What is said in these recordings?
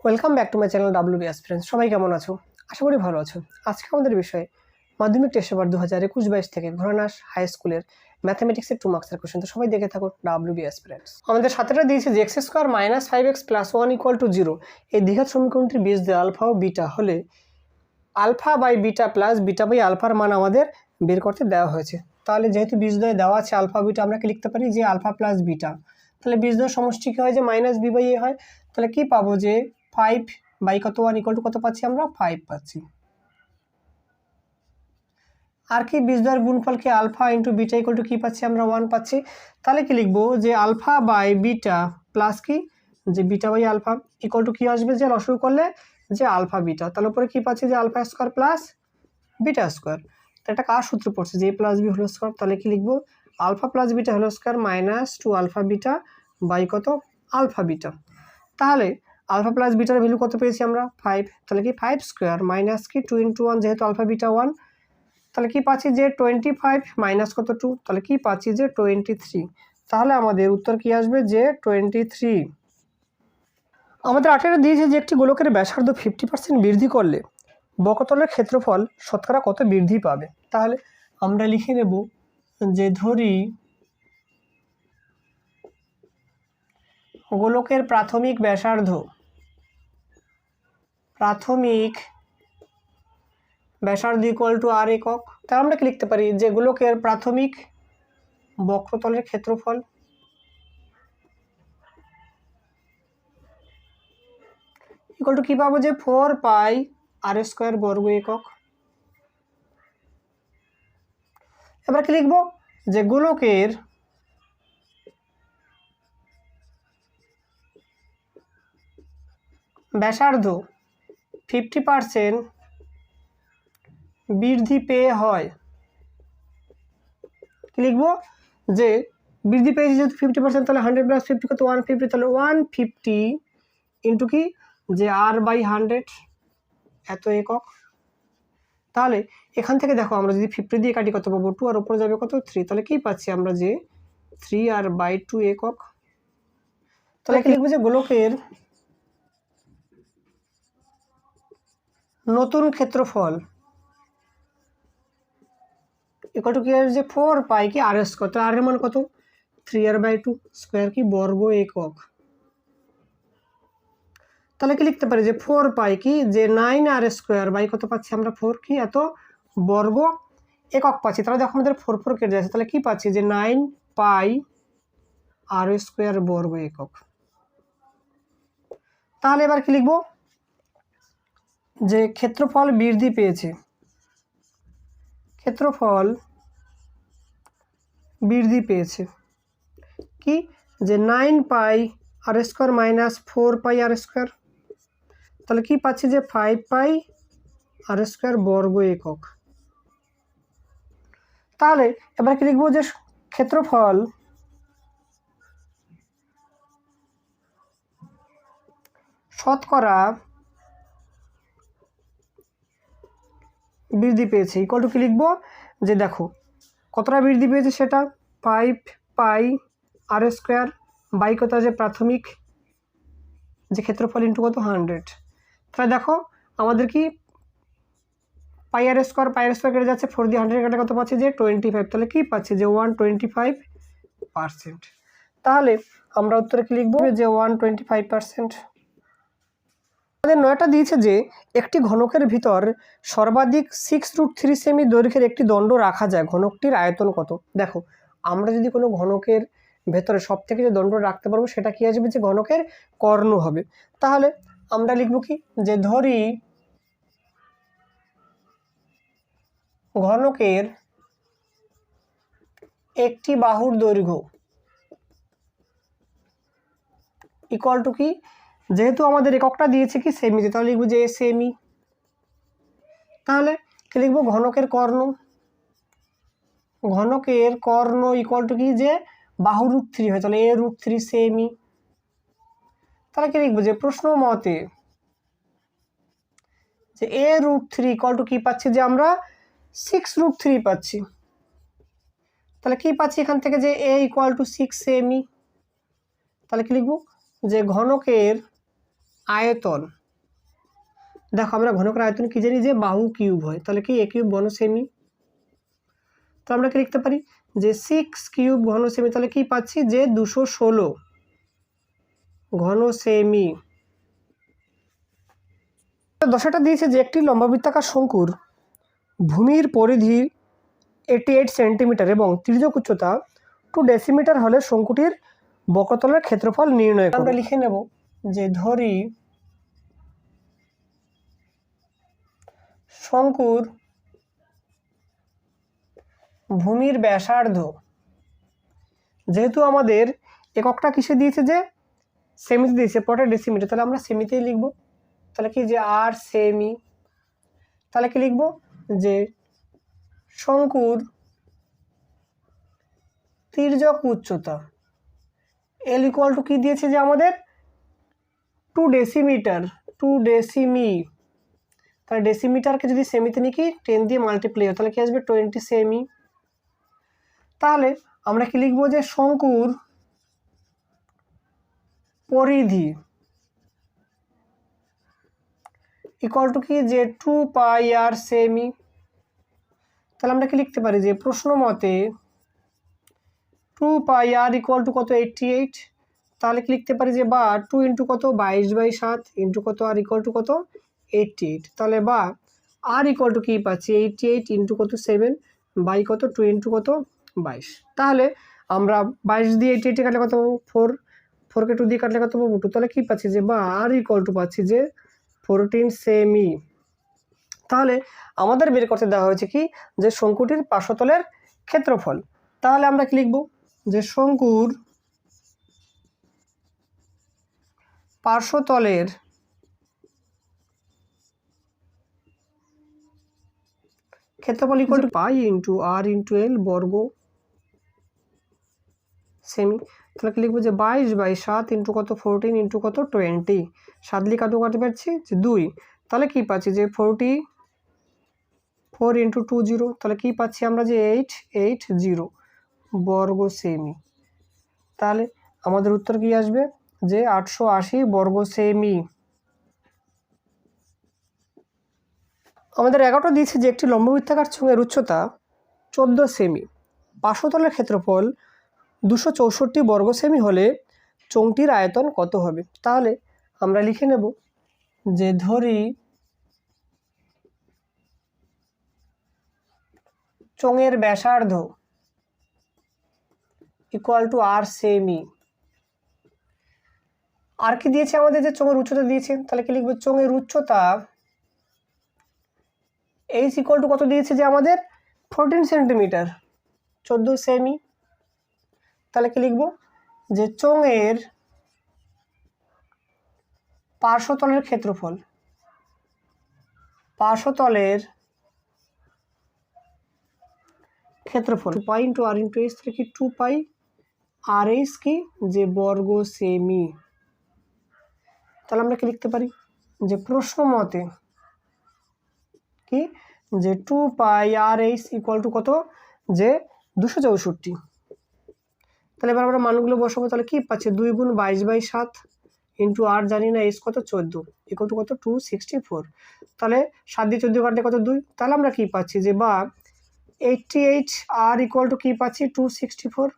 Welcome back to my channel WB aspirants. সবাই কেমন আছো? আশা করি ভালো আছো। আজকে আমাদের বিষয় মাধ্যমিক টেস্ট পেপার 2021-22 থেকে ঘরানাস হাই স্কুলের ম্যাথামেটিক্সের 2 মার্কসের কোশ্চেন। তো সবাই দেখে থাকো ডাব্লিউবি অ্যাসপিরেন্টস। আমাদের সাথেটা দিয়েছে যে x² - 5x + 1 = 0 এই দ্বিঘাত সমীকরণটির বীজ দিয়ে আলফা ও বিটা হলে alpha by beta plus beta by আলফার মান আমাদের বের করতে দেওয়া হয়েছে। তাহলে যেহেতু বীজদ্বয় দেওয়া আছে আলফা বিটা, আমরা কি লিখতে পারি যে আলফা প্লাস বিটা। তাহলে বীজদ্বয় সমষ্টি কী হয় যে -b/a হয়। তাহলে কি পাবো যে 5 বাই কত 1 = কত পাচ্ছি আমরা 5 পাচ্ছি। আর কি বীজদ্বয়ের গুণফল কি আলফা ইন্টু বিটা = কি পাচ্ছি আমরা 1 পাচ্ছি। তাহলে কি লিখবো যে আলফা বাই বিটা প্লাস কি যে বিটা বাই আলফা = কি আসবে যে লসাগু করলে যে আলফা বিটা। তাহলে উপরে কি পাচ্ছি যে alpha square plus beta square. তো এটা কার সূত্র পড়ছে যে a + b হোল স্কোয়ার। তাহলে কি লিখবো alpha plus beta whole square -2 alpha beta by কত আলফা বিটা। তাহলে আলফা প্লাস বিটার ভ্যালু কত পেয়েছি আমরা 5। তাহলে কি 5 স্কোয়ার মাইনাস কি 2 × 1 যেহেতু আলফা বিটা 1। তাহলে কি পাচ্ছি যে 25 মাইনাস কত 2। তাহলে কি পাচ্ছি যে 23। তাহলে আমাদের উত্তর কি আসবে যে 23। আমাদের 18 দিয়েছে যে একটি গোলকের ব্যাসার্ধ 50% বৃদ্ধি করলে বক্রতলের ক্ষেত্রফল শতকরা কত বৃদ্ধি পাবে। তাহলে আমরা লিখে নেব যে ধরি গোলকের প্রাথমিক ব্যাসার্ধ = r একক। তাহলে আমরা কি লিখতে পারি যে গোলকের প্রাথমিক বক্রতলের ক্ষেত্রফল = কি পাবো যে 4πr² বর্গ একক। এবার কি লিখবো যে গোলকের ব্যাসার্ধ 50% বৃদ্ধি পেয়ে হয়। কি লিখবো যে বৃদ্ধি পেয়েছে যেহেতু 50%, তাহলে 100 + 50 কত 150। তাহলে 150 ইন্টু কি যে r/100 এত একক। তাহলে এখান থেকে দেখো আমরা যদি 50 দিয়ে কাটি কত পাবো 2, আর উপরে যাবে কত 3। তাহলে কি পাচ্ছি আমরা যে 3r/2 একক। তাহলে কি লিখবো যে গোলকের নতুন ক্ষেত্রফল = কি আসবে যে 4π কি r²। তো r এর মান কত 3r/2 স্কয়ার কি বর্গ একক। তাহলে কি লিখতে পারি যে 4π কি যে 9r² বাই কত পাচ্ছি আমরা 4 কি এত বর্গ একক পাচ্ছি। তাহলে দেখো আমাদের 4 4 কেটে যাচ্ছে। তাহলে কি পাচ্ছি যে 9πr² বর্গ একক। তাহলে এবার কি লিখবো যে ক্ষেত্রফল বৃদ্ধি পেয়েছে, ক্ষেত্রফল বৃদ্ধি পেয়েছে কি যে 9πr² মাইনাস 4πr²। তাহলে কি পাচ্ছি যে 5πr² বর্গ একক। তাহলে এবার কি লিখবো যে ক্ষেত্রফল শতকরা বৃদ্ধি পেয়েছে = কি লিখবো যে দেখো কতটা বৃদ্ধি পেয়েছে সেটা 5πr² বাই কত যে প্রাথমিক যে ক্ষেত্রফল ইন্টু কত 100। তাহলে দেখো আমাদের কি πr² কেটে যাচ্ছে, 4 দিয়ে 100 কাটা কত পাচ্ছি যে 25। তাহলে কি পাচ্ছি যে 125%। তাহলে আমরা উত্তরে কি লিখবো যে 125%। আমাদের 9টা দিয়েছে যে একটি ঘনকের ভিতর সর্বাধিক 6√3 সেমি দৈর্ঘ্যের একটি দণ্ড রাখা যায়, ঘনকটির আয়তন কত। দেখো আমরা যদি কোনো ঘনকের ভেতরে সব থেকে যে দণ্ড রাখতে পারবো সেটা কি আসবে যে ঘনকের কর্ণ হবে। তাহলে আমরা লিখবো কি যে ধরি ঘনকের একটি বাহুর দৈর্ঘ্য = কি যেহেতু আমাদের এককটা দিয়েছে কি সেমিতে, তাহলে লিখবো যে সেমি। তাহলে কি লিখবো ঘনকের কর্ণ, ঘনকের কর্ণ = কি যে বাহু √3 হয়, তাহলে a√3 সেমি। তাহলে কি লিখবো যে প্রশ্ন মতে যে a√3 = কি পাচ্ছি যে আমরা 6√3 পাচ্ছি। তাহলে কি পাচ্ছি এখান থেকে যে a = 6 সেমি। তাহলে কি লিখবো যে ঘনকের আয়তন, দেখো আমরা ঘনকের আয়তন কি জানি যে বাহু কিউব হয়, তাহলে কি এ কিউব ঘন সেমি। তো আমরা কি লিখতে পারি যে 6 কিউব ঘন সেমি, তাহলে কি পাচ্ছি যে 216 ঘন সেমি। দশাটা দিয়েছে যে একটি লম্বাবৃত্তাকার শঙ্কুর ভূমির পরিধি 88 সেন্টিমিটার এবং তির্যক উচ্চতা 2 ডেসিমিটার হলে শঙ্কুটির বক্রতলের ক্ষেত্রফল নির্ণয় করো। আমরা লিখে নেব যে ধরি শঙ্কুর ভূমির ব্যাসার্ধ, যেহেতু আমাদের এককটা কিসে দিয়েছে যে সেমিতে দিয়েছে, পরে ডেসিমিটার, তাহলে আমরা সেমিতেই লিখব। তাহলে কি যে আর সেমি, তাহলে কি লিখব যে শঙ্কুর তির্যক উচ্চতা এল ইকুয়াল টু কি দিয়েছে যে আমাদের 2 ডেসিমিটার, 2 ডেসিমি, তাহলে ডেসিমিটারকে যদি সেমিতে নিই কি 10 দিয়ে মাল্টিপ্লাই হয়, তাহলে কি আসবে 20 সেমি। তাহলে আমরা কি লিখব যে শঙ্কুর পরিধি ইকুয়াল টু কি যে 2 পাই আর সেমি। তাহলে আমরা কি লিখতে পারি যে প্রশ্ন মতে 2 পাই আর ইকুয়াল টু কত 88, তাহলে কি লিখতে পারি যে বা 2 ইন্টু কত 22/7 ইন্টু কত আর ইকুয়াল টু কত 88, তাহলে বা আর ইকুয়াল টু কি পাচ্ছি 88 ইন্টু কত 7 বাই কত 2 ইন্টু কত 22। তাহলে আমরা 22 দিয়ে 88 কাটলে কত 4, 4কে 2 দিয়ে কাটলে কত 2, তাহলে কি পাচ্ছি যে বা আর ইকুয়াল টু পাচ্ছি যে 14 সেমি। তাহলে আমাদের বের করতে দেওয়া হয়েছে কি যে শঙ্কুটির পার্শ্বতলের ক্ষেত্রফল। তাহলে আমরা কি লিখব যে শঙ্কুর পার্শ্বতলের ক্ষেত্রফল equal to pi into r into L বর্গ সেমি। তাহলে কি লিখবো যে 22/7 ইন্টু কত 14 ইন্টু কত 20, 7 দিয়ে কাটু কাটতে পারছি যে 2, তাহলে কি পাচ্ছি যে 44 ইন্টু 20, তাহলে কি পাচ্ছি আমরা যে 880 বর্গ সেমি। তাহলে আমাদের উত্তর কি আসবে যে 880 বর্গ সেমি। আমাদের 11টা দিয়েছে যে একটি লম্ববৃত্তাকার চোঙের উচ্চতা 14 সেমি, পার্শ্বতলের ক্ষেত্রফল 264 বর্গ সেমি হলে চোঙটির আয়তন কত হবে। তাহলে আমরা লিখে নেব যে ধরি চোঙের ব্যাসার্ধ ইকুয়াল টু আর সেমি। আর কি দিয়েছে আমাদের যে চোঙের উচ্চতা দিয়েছে, তাহলে কি লিখবো চোঙের উচ্চতা এইচ ইকুয়াল টু কত দিয়েছে যে আমাদের 14 সেন্টিমিটার 14 সেমি। তাহলে কি লিখবো যে চোঙের পার্শ্বতলের ক্ষেত্রফল, পার্শ্বতলের ক্ষেত্রফল 2 পাই ইন্টু আর ইন্টু এইচ, তাহলে কি 2 পাই আর এইচ কি যে বর্গ সেমি। তাহলে আমরা কি লিখতে পারি যে প্রশ্ন মতে কি যে 2 পাই আর এইচ ইকুয়াল টু কত যে 264। তাহলে এবার আমরা মানগুলো বসাবো, তাহলে কি পাচ্ছি 2 গুণ 22/7 ইন্টু আর জানি না এইচ কত 14 ইকুয়াল টু কত 264। তাহলে 7 দিয়ে 14 কাটলে কত 2, তাহলে আমরা কি পাচ্ছি যে বা 88 আর ইকুয়াল টু কি পাচ্ছি 264,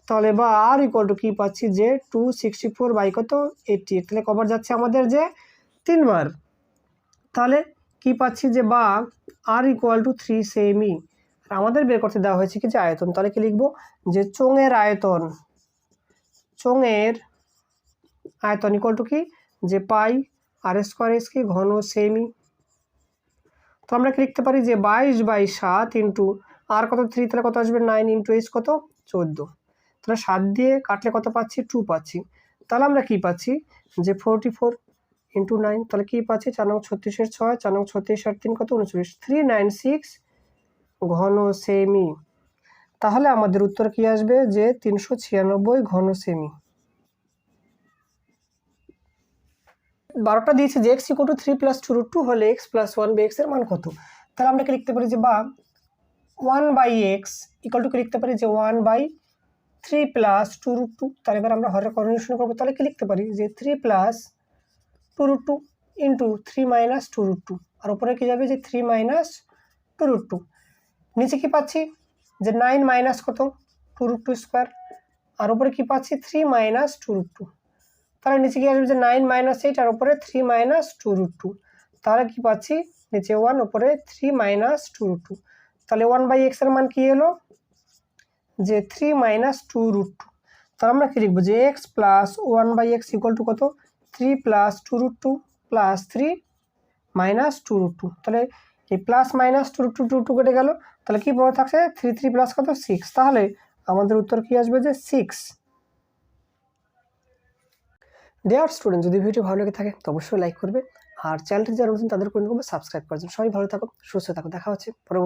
তাহলে বা আর ইকুয়াল টু কি পাচ্ছি যে 264 বাই কত 88, তাহলে কবার যাচ্ছে আমাদের যে 3 বার। তাহলে কি পাচ্ছি যে বা আর ইকুয়াল টু 3 সেমি। আর আমাদের বের করতে দেওয়া হয়েছে কি যে আয়তন, তাহলে কি লিখবো যে চোঙের আয়তন, চোঙের আয়তন ইকুয়াল টু কি যে পাই আর স্কোয়ার এস কি ঘন সেমি। তো আমরা কি লিখতে পারি যে 22/7 ইন্টু আর কত 3, তাহলে কত আসবে 9 ইন্টু এইচ কত 14, তাহলে 7 দিয়ে কাটলে কত পাচ্ছি 2 পাচ্ছি। তাহলে আমরা কি পাচ্ছি যে 44 ইন্টু 9, তাহলে কি পাচ্ছি 4 নং 36 6, 4 নং 36 আর 3 কত 39, 396 ঘন সেমি। তাহলে আমাদের উত্তর কি আসবে যে 396 ঘন সেমি। 12টা দিয়েছে যে x ইকুয়াল টু 3 + 2√2 হলে x + 1/x এর মান কত। তাহলে আমরা কি লিখতে পারি যে বা 1/x ইকুয়াল টু কি লিখতে পারি যে 1/3 + 2√2। তাহলে এবার আমরা হরের করণীয় করবো, তাহলে কি লিখতে পারি যে 3 + 2√2 ইন্টু 3 মাইনাস 2√2, আর উপরে কি যাবে যে 3 মাইনাস 2√2। নিচে কি পাচ্ছি যে 9 মাইনাস কত 2√2 স্কোয়ার, আর উপরে কি পাচ্ছি 3 মাইনাস 2√2। তাহলে নিচে কি আসবে যে 9 মাইনাস 8 আর উপরে 3 মাইনাস 2√2। তাহলে কি পাচ্ছি নিচে 1 উপরে 3 মাইনাস 2√2। তাহলে 1/x এর মান কি এলো যে 3 মাইনাস 2√2। তাহলে আমরা কি লিখবো যে x plus 1/x equal to কত 3 প্লাস 2√2 প্লাস 3 মাইনাস 2√2। তাহলে এই প্লাস মাইনাস 2√2 কেটে গেল, তাহলে কি বড় থাকছে 3 প্লাস কত 6। তাহলে আমাদের উত্তর কি আসবে যে 6। ডিয়ার স্টুডেন্ট, যদি ভিডিও ভালো লেগে থাকে তো অবশ্যই লাইক করবে, আর চ্যানেলটি যারা নতুন তাদের করে সাবস্ক্রাইব করার জন্য। সবাই ভালো থাকো, সুস্থ থাকো, দেখা হচ্ছে পরবর্তী